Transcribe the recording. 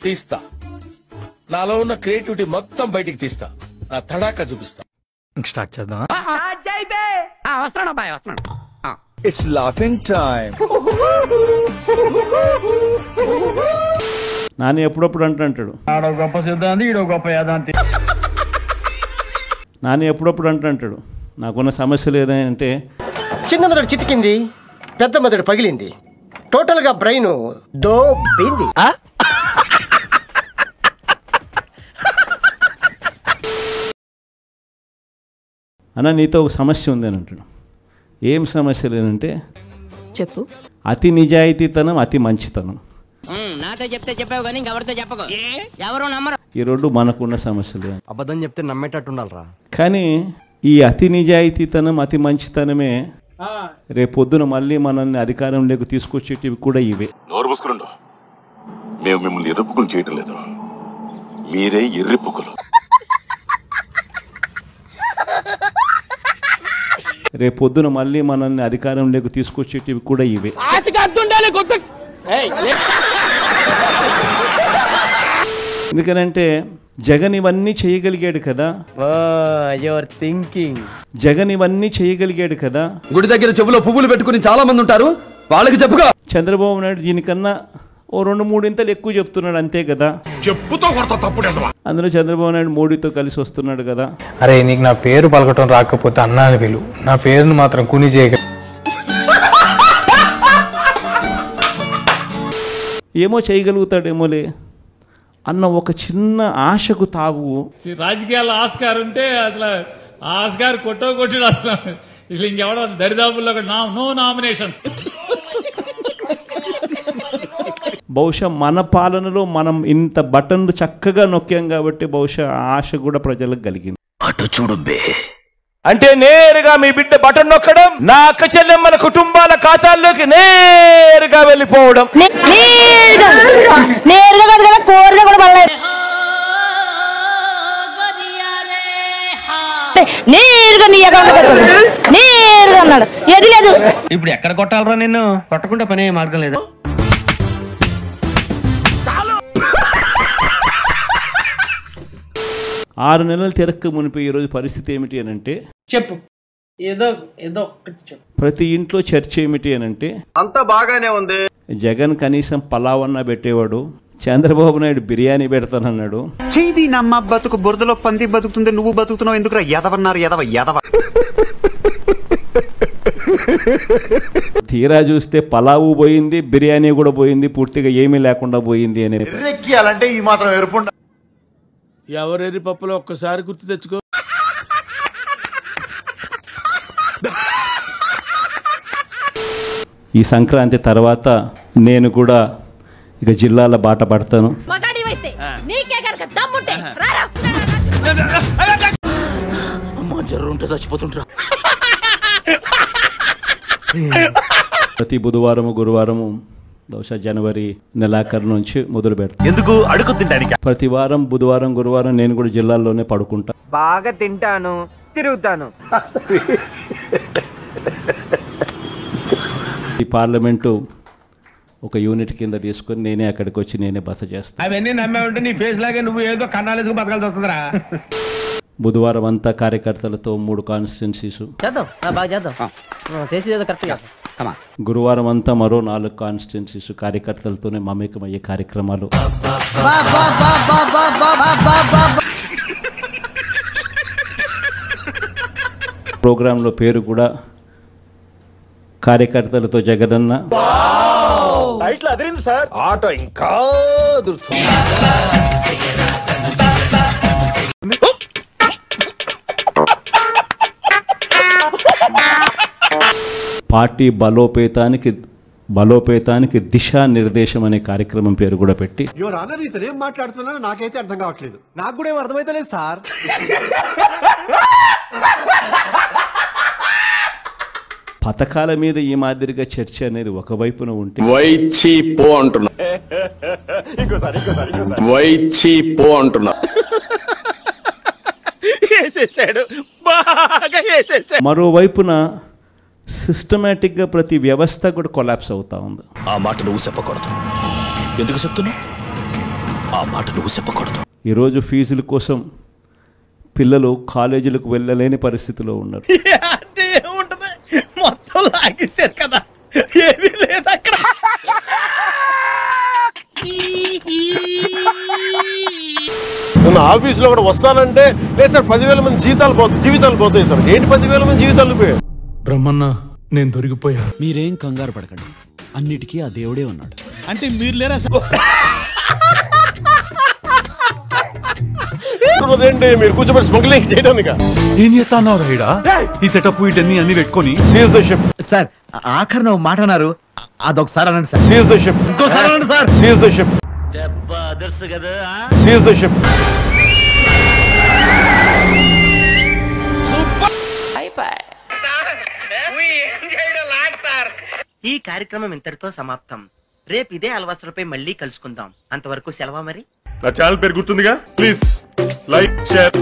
తీస్తా, నాలో ఉన్న క్రియేటివిటీ మొత్తం బయటికి తీస్తా, నా తడాకా చూపిస్తా. స్టార్ట్ చేద్దాం. It's laughing time. నాని ఎప్పుడప్పుడు అంటాడు, ఆడో గొప్ప సిద్ధాంతి, ఈడో గొప్ప యాదాంతి. నాని ఎప్పుడప్పుడు అంటాడు, నాకున్న సమస్యలు ఏదంటే చిన్న మెదడు చితికింది, పెద్ద మెదడు పగిలింది, టోటల్ గా బ్రెయిన్ దోబింది. అన్న నీతో ఒక సమస్య ఉంది అని అంటాడు. ఏం సమస్య లేనంటే చెప్పు. అతి నిజాయితీతనం, అతి మంచితనం. నాతో చెప్తే చెప్పావు కానీ ఎవరితో చెప్పకు, ఎవరు నమ్మరు. ఈ రెండు మనకున్న సమస్యలు. అబద్ధం చెప్తే నమ్మేటట్టు ఉండాలరా. కానీ ఈ అతి నిజాయితీతనం, అతి మంచితనమే రేపొద్దున మళ్ళీ మనల్ని అధికారంలోకి తీసుకొచ్చేటివి కూడా ఇవే. నోరు మూసుకురండు. మేము మిమ్మల్ని ఎర్రిపుకులు చేయటం లేదు, మీరే ఎర్రిపుకులు. రేపొద్దున మళ్ళీ మనల్ని అధికారంలోకి తీసుకొచ్చేటివి కూడా ఇవే. ఎందుకనంటే జగన్ ఇవన్నీ చేయగలిగాడు కదా. Your thinking. జగన్ ఇవన్నీ చేయగలిగాడు కదా. గుడి దగ్గర చెవులో పువ్వులు పెట్టుకుని చాలా మంది ఉంటారు, వాళ్ళకి చెప్పుకో. చంద్రబాబు నాయుడు దీనికన్నా ఓ 2-3 ఇంతలు ఎక్కువ చెప్తున్నాడు, అంతే కదా. చెప్పుతో కొడతా తప్పుడు. అందులో చంద్రబాబు నాయుడు మోడీతో కలిసి వస్తున్నాడు కదా. అరే నీకు నా పేరు పలకటం రాకపోతే అన్నాని పిలు, నా పేరును మాత్రం కుని చేయగ. ఏమో చేయగలుగుతాడేమోలే అన్న ఒక చిన్న ఆశకు తావు. రాజకీయాల్లో ఆస్కార్ ఉంటే అసలు ఆస్కార్ కొట్టాడు అసలు ఇంకెవడో దరిదాపుల్లో నో నామినేషన్. బహుశా మన పాలనలో మనం ఇంత బటన్లు చక్కగా నొక్కాం కాబట్టి బహుశా ఆశ కూడా ప్రజలకు కలిగింది. అటు చూడు బే. అంటే నేరుగా మీ బిడ్డ బటన్ నొక్కడం, నా అక్క చెల్లెమ్మల కుటుంబాల ఖాతాల్లోకి నేరుగా వెళ్ళిపోవడం. ఇప్పుడు ఎక్కడ కొట్టాలరా నిన్ను? కొట్టకుండా పనే మార్గం లేదా? ఆరు నెలలు తిరక్క మునిపి ఈరోజు పరిస్థితి ఏమిటి అని అంటే చెప్పు, ఏదో ఏదో ఒక్కటి చెప్పు. ప్రతి ఇంట్లో చర్చ ఏమిటి అని అంటే అంతా బాగానే ఉంది. జగన్ కనీసం పలావన్నా పెట్టేవాడు, చంద్రబాబు నాయుడు బిర్యానీ పెడతానన్నాడు. చేది నమ్మ బతుకు బురదలో పంది బతుకుతుంది, నువ్వు బతుకుతున్నావు ఎందుకురా? ఎదవన్నారు ఎదవ ఎదవ. తీరా చూస్తే పలావు పోయింది, బిర్యానీ కూడా పోయింది, పూర్తిగా ఏమీ లేకుండా పోయింది అనే. ఎక్కియాలంటే ఈ మాత్రం ఎరుపుండ. ఎవరెరి పప్పులో ఒక్కసారి గుర్తు తెచ్చుకో. ఈ సంక్రాంతి తర్వాత నేను కూడా ఇక జిల్లాల బాట పడతాను. ప్రతి బుధవారము గురువారము బహుశా జనవరి నెలాఖరు నుంచి మొదలు పెడతాను. ఎందుకు అడుగు తింటానికి? ప్రతి వారం బుధవారం గురువారం నేను కూడా జిల్లాల్లోనే పడుకుంటా. బాగా తింటాను, తిరుగుతాను. ఈ పార్లమెంటు ఒక యూనిట్ కింద తీసుకొని నేనే అక్కడికి వచ్చి నేనే బస చేస్తాను. అవన్నీ నమ్మే ఉంటే నీ ఫేస్ లాగే నువ్వు ఏదో కన్నాలేసుకు బతకాల్సి వస్తుందిరా. బుధవారం అంతా కార్యకర్తలతో 3 కాన్స్టిట్యున్సీస్, గురువారం అంతా మరో 4 కాన్స్టిట్యున్సీస్ కార్యకర్తలతోనే మమేకమయ్యే కార్యక్రమాలు. ప్రోగ్రాంలో పేరు కూడా కార్యకర్తలతో జగనన్న. ఆటో ఇంకా పార్టీ బలోపేతానికి దిశా నిర్దేశం అనే కార్యక్రమం పేరు కూడా పెట్టి. ఏం మాట్లాడుతున్నా నాకైతే అర్థం కావట్లేదు. నాకు కూడా ఏం అర్థమైతలేదు సార్. పథకాల మీద ఈ మాదిరిగా చర్చ అనేది ఒకవైపున ఉంటే మరోవైపున సిస్టమేటిక్గా ప్రతి వ్యవస్థ కూడా కొలాప్స్ అవుతా ఉంది. ఆ మాట నువ్వు చెప్పకూడదు. ఎందుకు చెప్తున్నావు? ఆ మాట నువ్వు చెప్పకూడదు. ఈరోజు ఫీజుల కోసం పిల్లలు కాలేజీలకు వెళ్ళలేని పరిస్థితిలో ఉన్నారు. మొత్తం లాగేశారు కదా, ఏమీ లేదు అక్కడ. ఆఫీస్ లో కూడా వస్తానంటే లేదు సార్ 10,000 మంది జీవితాలు పోతాయి సార్. ఏంటి 10,000 మంది జీవితాలు పోయాయి? బ్రహ్మన్న నేను దొరికిపోయా. మీరేం కంగారు పడకండి, అన్నిటికీ ఆ దేవుడే ఉన్నాడు. అంటే మీరు లేరా ఏంటి మీరు కూర్చోబెట్టి స్మగ్లింగ్ చేయడానికి? ఏం చేస్తాన్నావు రైడా? ఈ సెటప్ వీటన్ని అన్ని పెట్టుకొని సీజ్ ద షిప్ సార్. ఆఖరిన మాట అన్నారు, అదొకసారి అనండి సార్. సీజ్ ద షిప్ ఇంకోసారి అనండి sir. Seize the ship seize the ship. ఈ కార్యక్రమం ఇంతటితో సమాప్తం. రేపు ఇదే అలవాసులపై మళ్ళీ కలుసుకుందాం. అంతవరకు సెలవా మరి. నా ఛానల్ పేరు గుర్తుందిగా? Please like share